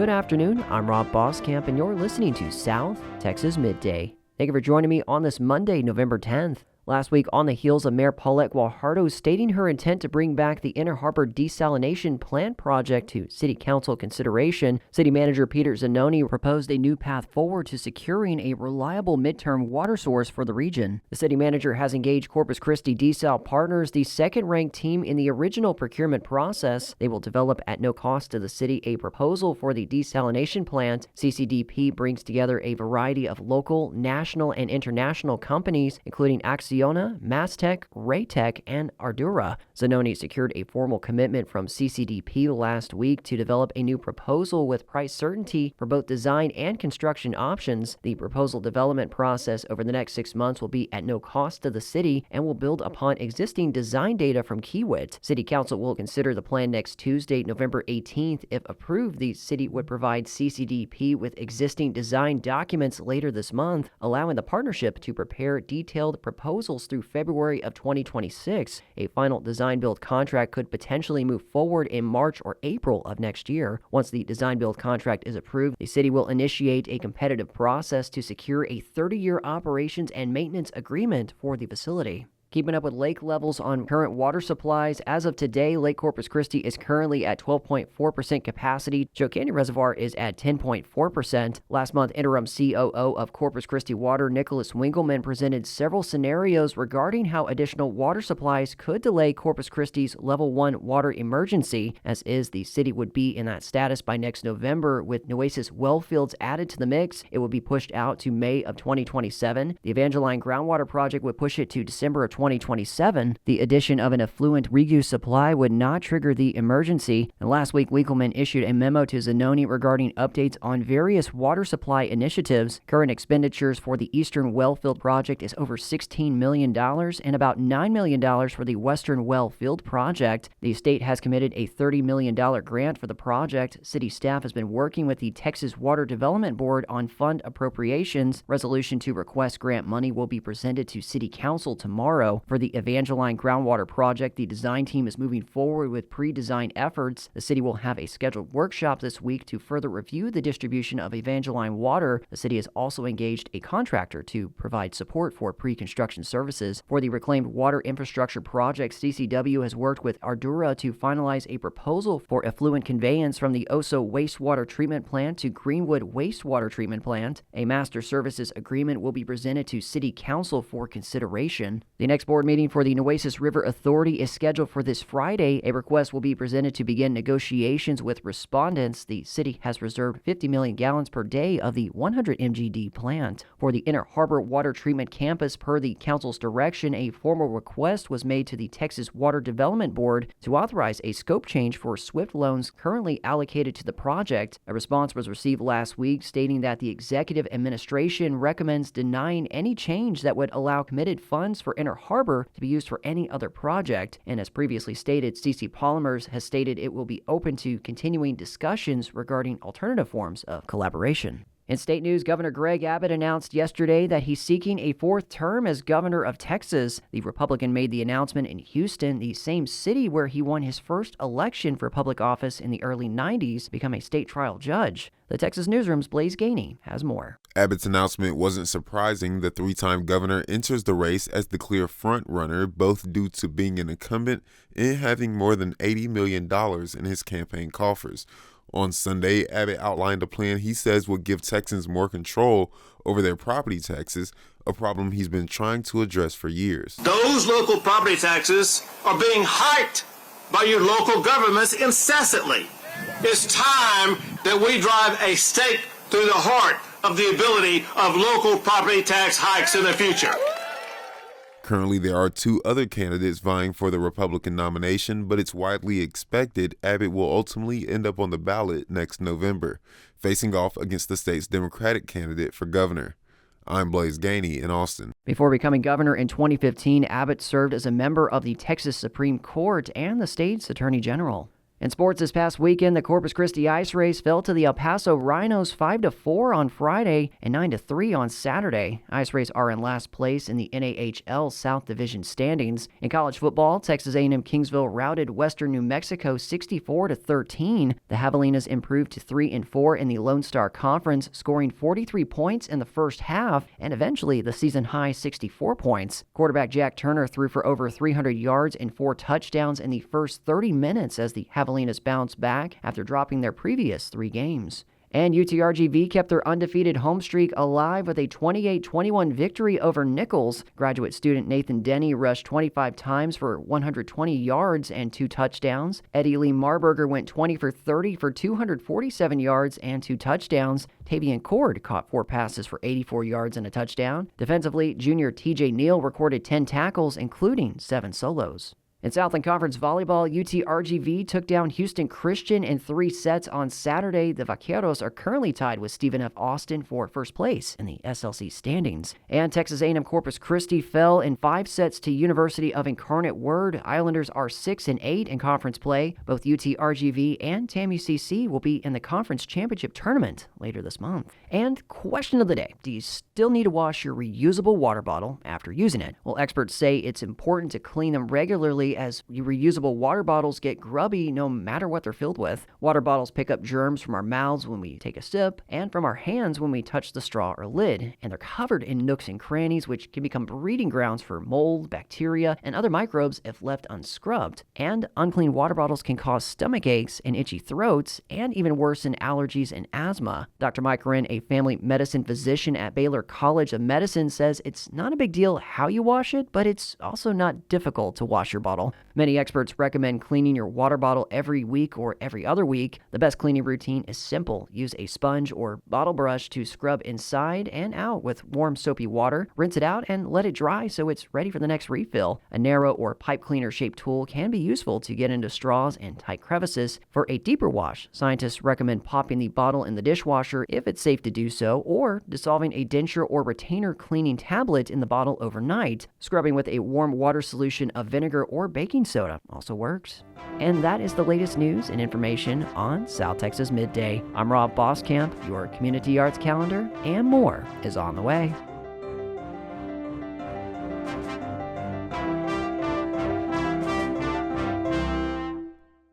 Good afternoon, I'm Rob Boskamp, and you're listening to South Texas Midday. Thank you for joining me on this Monday, November 10th. Last week, on the heels of Mayor Paulette Guajardo stating her intent to bring back the Inner Harbor Desalination Plant project to City Council consideration, City Manager Peter Zanoni proposed a new path forward to securing a reliable midterm water source for the region. The City Manager has engaged Corpus Christi Desal Partners, the second-ranked team in the original procurement process. They will develop at no cost to the city a proposal for the desalination plant. CCDP brings together a variety of local, national, and international companies, including Axiona, Mastech, Raytech, and Ardura. Zanoni secured a formal commitment from CCDP last week to develop a new proposal with price certainty for both design and construction options. The proposal development process over the next 6 months will be at no cost to the city and will build upon existing design data from Kiewit. City Council will consider the plan next Tuesday, November 18th. If approved, the city would provide CCDP with existing design documents later this month, allowing the partnership to prepare detailed proposals through February of 2026. A final design-build contract could potentially move forward in March or April of next year. Once the design-build contract is approved, the city will initiate a competitive process to secure a 30-year operations and maintenance agreement for the facility. Keeping up with lake levels on current water supplies, as of today, Lake Corpus Christi is currently at 12.4% capacity. Joe Canyon Reservoir is at 10.4%. Last month, interim COO of Corpus Christi Water, Nicholas Winkleman, presented several scenarios regarding how additional water supplies could delay Corpus Christi's Level 1 water emergency. As is, the city would be in that status by next November. With Nueces well fields added to the mix, it would be pushed out to May of 2027. The Evangeline Groundwater Project would push it to December of 2027. The addition of an effluent reuse supply would not trigger the emergency. And last week, Winkleman issued a memo to Zanoni regarding updates on various water supply initiatives. Current expenditures for the Eastern Wellfield project is over $16 million and about $9 million for the Western Wellfield project. The state has committed a $30 million grant for the project. City staff has been working with the Texas Water Development Board on fund appropriations. Resolution to request grant money will be presented to City Council tomorrow. For the Evangeline Groundwater Project, the design team is moving forward with pre-design efforts. The city will have a scheduled workshop this week to further review the distribution of Evangeline water. The city has also engaged a contractor to provide support for pre-construction services. For the reclaimed water infrastructure project, CCW has worked with Ardura to finalize a proposal for effluent conveyance from the Oso wastewater treatment plant to Greenwood wastewater treatment plant. A master services agreement will be presented to City Council for consideration. The next board meeting for the Nueces River Authority is scheduled for this Friday. A request will be presented to begin negotiations with respondents. The city has reserved 50 million gallons per day of the 100 MGD plant. For the Inner Harbor Water Treatment Campus, per the council's direction, a formal request was made to the Texas Water Development Board to authorize a scope change for SWIFT loans currently allocated to the project. A response was received last week stating that the executive administration recommends denying any change that would allow committed funds for Inner Harbor to be used for any other project. And as previously stated, CC Polymers has stated it will be open to continuing discussions regarding alternative forms of collaboration. In state news, Governor Greg Abbott announced yesterday that he's seeking a fourth term as governor of Texas. The Republican made the announcement in Houston, the same city where he won his first election for public office in the early 90s to become a state trial judge. The Texas Newsroom's Blaze Gainey has more. Abbott's announcement wasn't surprising. The three-time governor enters the race as the clear front-runner, both due to being an incumbent and having more than $80 million in his campaign coffers. On Sunday, Abbott outlined a plan he says will give Texans more control over their property taxes, a problem he's been trying to address for years. Those local property taxes are being hiked by your local governments incessantly. It's time that we drive a stake through the heart of the ability of local property tax hikes in the future. Currently, there are two other candidates vying for the Republican nomination, but it's widely expected Abbott will ultimately end up on the ballot next November, facing off against the state's Democratic candidate for governor. I'm Blaze Gainey in Austin. Before becoming governor in 2015, Abbott served as a member of the Texas Supreme Court and the state's Attorney General. In sports this past weekend, the Corpus Christi ice race fell to the El Paso Rhinos 5-4 on Friday and 9-3 on Saturday. Ice race are in last place in the NAHL South Division standings. In college football, Texas A&M Kingsville routed Western New Mexico 64-13. The Javelinas improved to 3-4 in the Lone Star Conference, scoring 43 points in the first half and eventually the season-high 64 points. Quarterback Jack Turner threw for over 300 yards and 4 touchdowns in the first 30 minutes as the Javelinas bounced back after dropping their previous 3 games. And UTRGV kept their undefeated home streak alive with a 28-21 victory over Nichols. Graduate student Nathan Denny rushed 25 times for 120 yards and 2 touchdowns. Eddie Lee Marburger went 20 for 30 for 247 yards and 2 touchdowns. Tavian Cord caught 4 passes for 84 yards and a touchdown. Defensively, junior TJ Neal recorded 10 tackles, including 7 solos. In Southland Conference volleyball, UTRGV took down Houston Christian in 3 sets on Saturday. The Vaqueros are currently tied with Stephen F. Austin for first place in the SLC standings. And Texas A&M Corpus Christi fell in 5 sets to University of Incarnate Word. Islanders are 6-8 in conference play. Both UTRGV and TAMUK will be in the conference championship tournament later this month. And question of the day: do you still need to wash your reusable water bottle after using it? Well, experts say it's important to clean them regularly as reusable water bottles get grubby no matter what they're filled with. Water bottles pick up germs from our mouths when we take a sip and from our hands when we touch the straw or lid, and they're covered in nooks and crannies which can become breeding grounds for mold, bacteria, and other microbes if left unscrubbed. And unclean water bottles can cause stomach aches and itchy throats and even worsen allergies and asthma. Dr. Mike Wren, a family medicine physician at Baylor College of Medicine, says it's not a big deal how you wash it, but it's also not difficult to wash your bottle. Many experts recommend cleaning your water bottle every week or every other week. The best cleaning routine is simple. Use a sponge or bottle brush to scrub inside and out with warm soapy water. Rinse it out and let it dry so it's ready for the next refill. A narrow or pipe cleaner shaped tool can be useful to get into straws and tight crevices. For a deeper wash, scientists recommend popping the bottle in the dishwasher if it's safe to do so, or dissolving a denture or retainer cleaning tablet in the bottle overnight. Scrubbing with a warm water solution of vinegar or baking soda also works. And that is the latest news and information on South Texas Midday. I'm Rob Boskamp. Your community arts calendar and more is on the way.